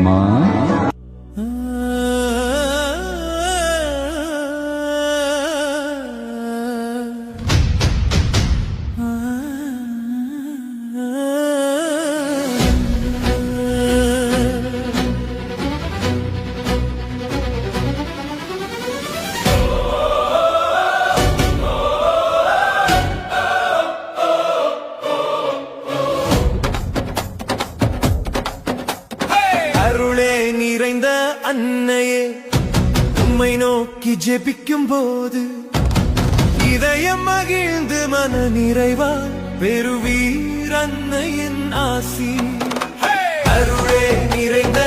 அம்மா. அருளே நிறைந்த அன்னையே, உம்மை நோக்கி ஜெபிக்கும் போது இதயம் மகிழ்ந்து மன நிறைவா பெறுவீர் அன்னையின் ஆசி. அருளே நிறைந்த